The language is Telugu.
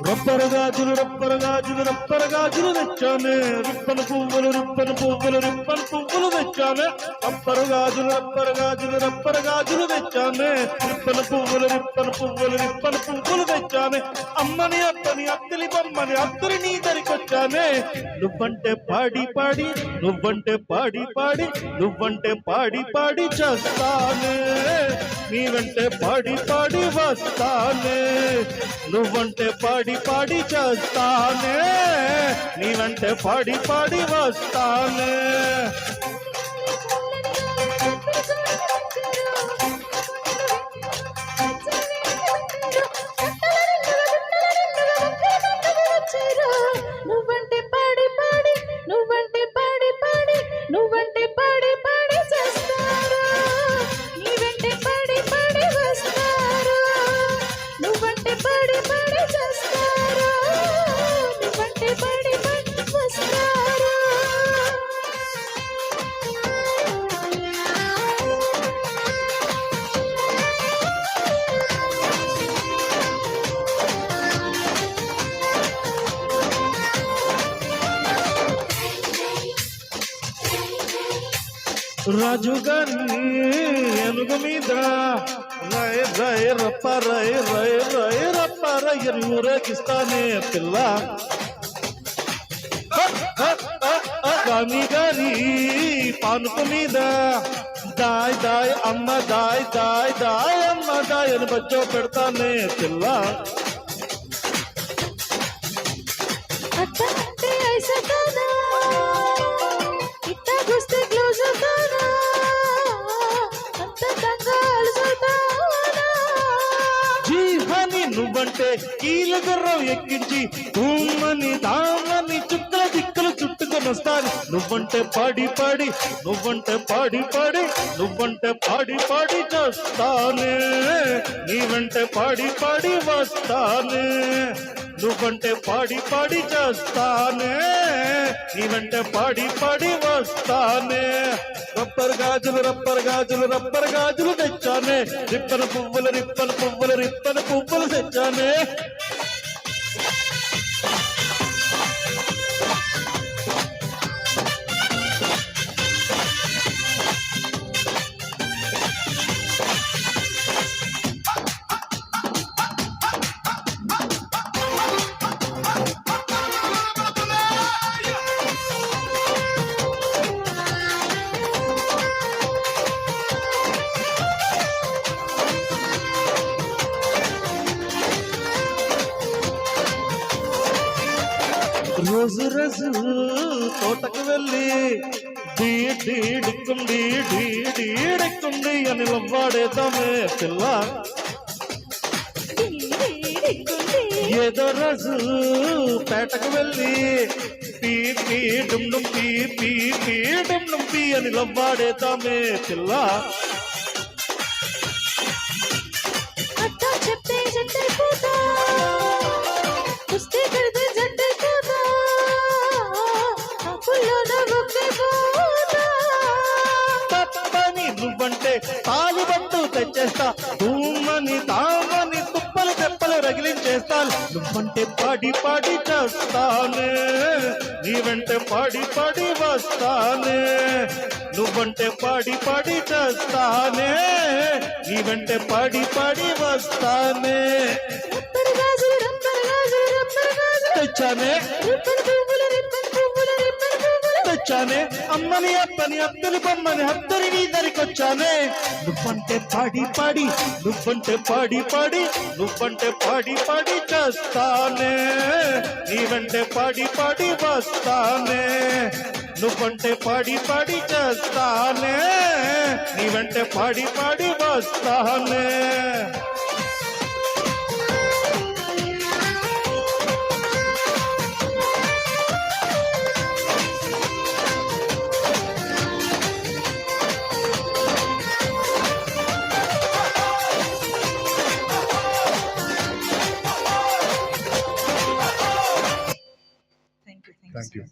రబ్బరు గాజులు రబ్బరు గాజులు రబ్బరు గాజులు తెచ్చానే, రిప్పను పువ్వులు రిప్పను పువ్వులు రిప్పను పువ్వులు తెచ్చానే. రబ్బరు గాజులు రబ్బరు గాజులు రబ్బరు గాజులు తెచ్చానే, రిప్పను పువ్వులు రిప్పను పువ్వులు రిప్పను పువ్వులు తెచ్చానే. అమ్మని అత్తని అత్తలి బొమ్మని అత్తరి నీ దరికొచ్చానే. నువ్వంటే పాడి పాడి నువ్వంటే పాడి పాడి నువ్వంటే పాడి పాడి చేస్తానే, నీ వెంటే పాడి పాడి వస్తానే. నువ్వంటే పాడి పాడి చేస్తానే, నీ వెంటే పాడి పాడి వస్తానే. నువ్వంటే పాడి పాడి నువ్వంటే పాడి పాడి నువ్వంటే పాడి పాడి చేస్తారు, నీ వెంటే పాడి పాడి వస్తారు. నువ్వంటే పాడి పాడి చేస్తారు, నువ్వంటే పాడి పాడి వస్తారు. రాజుగారి ఎనుగు మీద రాయ రాయ రప్ప రాయ రాయ రాయ రప్ప రాయ ఊరేగిస్తానే పిల్ల. స్వామి గారి పానుకు మీద దాయ్ దాయ్ అమ్మ దాయ్ దాయ్ దాయ్ అమ్మ దాయ్ అని బచ్చో పెడతానే పిల్ల. అంటే ఐసా కాదా, ఇట్టా గుస్తే క్లోజ్ అవుతానా, అంత కంగాలు అవుతానా. జీవని నువ్వంటే కీల గుర్రం ఎక్కించి ఊమ్మని దామని చుక్కల దిక్కులు చుట్టుకొని వస్తాను. నువ్వంటే పాడి పాడి నువ్వంటే పాడి పాడి నువ్వంటే పాడి పాడి చేస్తానే, నీ వెంటే పాడి పాడి వస్తానే. నువ్వంటే పాడి పాడి చేస్తానే, నీ వెంటే పాడి పాడి వస్తానే. రబ్బరు గాజులు రబ్బరు గాజులు రబ్బరు గాజులు తెచ్చానే, రిప్పన పువ్వులు రిప్పన పువ్వులు రిప్పన పువ్వులు తెచ్చానే. రోజు రోజు తోటకు వెళ్ళి డీడీడిక్కుండి డీడీడిక్కుండి అని లవ్వాడేద్దామే పిల్ల. ఏదో రోజు పేటకు వెళ్ళి పీ పీ డుమ్ డుమ్ పీ పీ పీ డుమ్ డుమ్ పీ అని లవ్వాడేద్దామే పిల్ల. అట్టా చెప్తే జంటైపోతా, కుస్తీ కడితే జంటైపోతా, అప్పుల్లో నవ్వుకైపోతా. తప్పని నువ్వంటే తాలిబంటు తెచ్చేస్తా, ధూమని తామని తుప్పలు తెప్పలు రగిలించేస్తాను. నువ్వంటే పాడి పాడి చేస్తానే, నీ వెంటే పాడి పాడి వస్తానే. నువ్వంటే పాడి పాడి చేస్తానే, నీ వెంటే పాడి పాడి వస్తానే. రబ్బరు గాజులు రబ్బరు గాజులు రబ్బరు గాజులు తెచ్చానే రిప్పను పువ్వులు రిప్పను పువ్వులు రిప్పను పువ్వులు తెచ్చానే. అమ్మని అప్పని అత్తని బొమ్మని అత్తరి నీ దరికొచ్చానే. నువ్వంటే పాడి పాడి నువ్వంటే పాడి పాడి నువ్వంటే పాడి పాడి చేస్తానే, నీ వెంటే పాడి పాడి వస్తానే. నువ్వంటే పాడి పాడి చేస్తానే, నీ వెంటే పాడి పాడి వస్తానే. Thank you